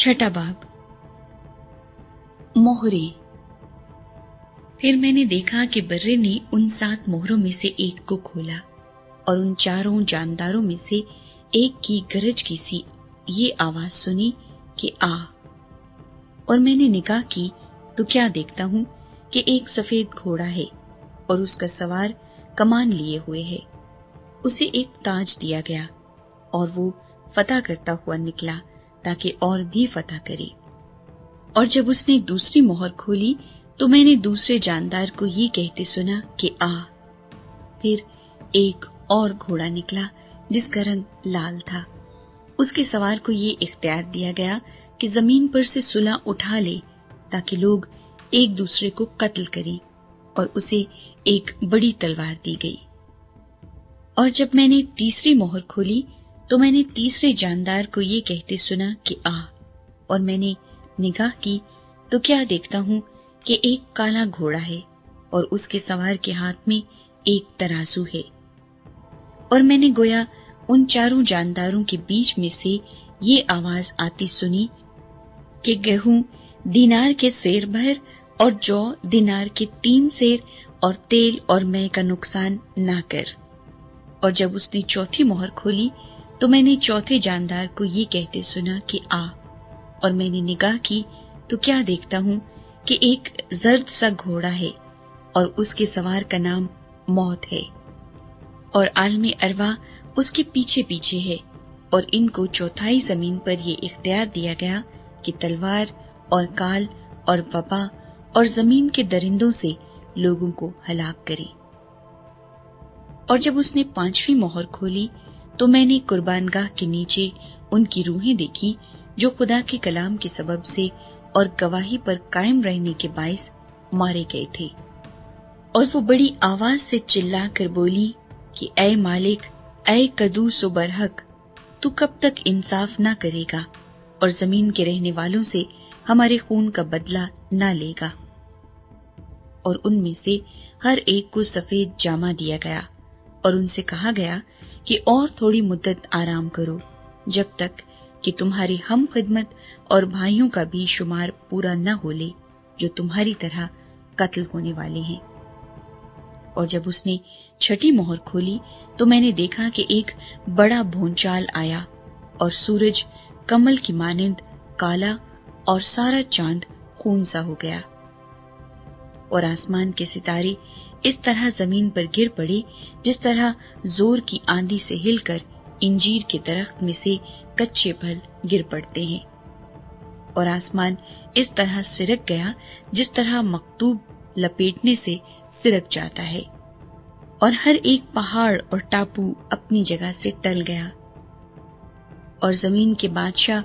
छठा बाब। मोहरे। फिर मैंने देखा कि बर्रे ने उन 7 मोहरों में से एक को खोला और उन 4 जानदारों में से एक की गरज की सी ये आवाज सुनी कि आ। और मैंने निगाह की तो क्या देखता हूं कि एक सफेद घोड़ा है और उसका सवार कमान लिए हुए है। उसे एक ताज दिया गया और वो फतह करता हुआ निकला ताकि और भी फतह करे। और जब उसने दूसरी मोहर खोली तो मैंने दूसरे जानदार को ये कहते सुना कि आ। फिर एक और घोड़ा निकला जिसका रंग लाल था। उसके सवार को ये इख्तियार दिया गया कि जमीन पर से सुलह उठा ले ताकि लोग एक दूसरे को कत्ल करें, और उसे एक बड़ी तलवार दी गई। और जब मैंने तीसरी मोहर खोली तो मैंने तीसरे जानदार को ये कहते सुना कि आ। और मैंने निगाह की तो क्या देखता हूं कि एक काला घोड़ा है और उसके सवार के हाथ में एक तराजू है। और मैंने गोया उन 4 जानदारों के बीच में से ये आवाज आती सुनी कि गेहूं दीनार के सेर भर और जौ दीनार के 3 सेर और तेल और मै का नुकसान ना कर। और जब उसने चौथी मोहर खोली तो मैंने चौथे जानदार को ये कहते सुना कि आ। और मैंने निगाह की तो क्या देखता हूं कि एक जर्द सा घोड़ा है और उसके सवार का नाम मौत है, और आलमे अरवा उसके पीछे पीछे है। और इनको चौथाई जमीन पर ये इख्तियार दिया गया कि तलवार और काल और वबा और जमीन के दरिंदों से लोगों को हलाक करे। और जब उसने 5वीं मोहर खोली तो मैंने कुर्बानगाह के नीचे उनकी रूहें देखी जो खुदा के कलाम के सबब से और गवाही पर कायम रहने के बाइस मारे गए थे। और वो बड़ी आवाज से चिल्ला कर बोली कि ऐ मालिक, ऐ कदूस व बरहक, तू कब तक इंसाफ ना करेगा और जमीन के रहने वालों से हमारे खून का बदला ना लेगा। और उनमें से हर एक को सफेद जामा दिया गया और उनसे कहा गया कि और थोड़ी मुद्दत आराम करो, जब तक कि तुम्हारी हम खिदमत और भाइयों का भी शुमार पूरा न हो ले जो तुम्हारी तरह कत्ल होने वाले हैं। और जब उसने 6ठी मोहर खोली तो मैंने देखा कि एक बड़ा भूचाल आया और सूरज कमल की मानिंद काला और सारा चांद खून सा हो गया। और आसमान के सितारे इस तरह जमीन पर गिर पड़े जिस तरह जोर की आंधी से हिलकर इंजीर के दरख्त में से कच्चे फल गिर पड़ते हैं। और आसमान इस तरह सिरक गया जिस तरह मकतूब लपेटने से सिरक जाता है, और हर एक पहाड़ और टापू अपनी जगह से टल गया। और जमीन के बादशाह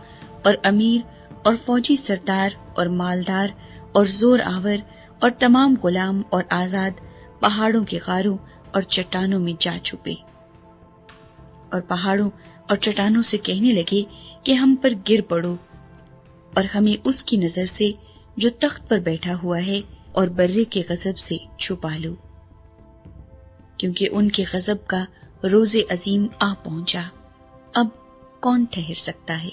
और अमीर और फौजी सरदार और मालदार और जोर आवर और तमाम गुलाम और आजाद पहाड़ों के गारों और चट्टानों में जा छुपे। और पहाड़ों और चट्टानों से कहने लगे कि हम पर गिर पड़ो और हमें उसकी नजर से जो तख्त पर बैठा हुआ है और बर्रे के गजब से छुपा लो, क्योंकि उनके गजब का रोज़े अजीम आ पहुंचा। अब कौन ठहर सकता है।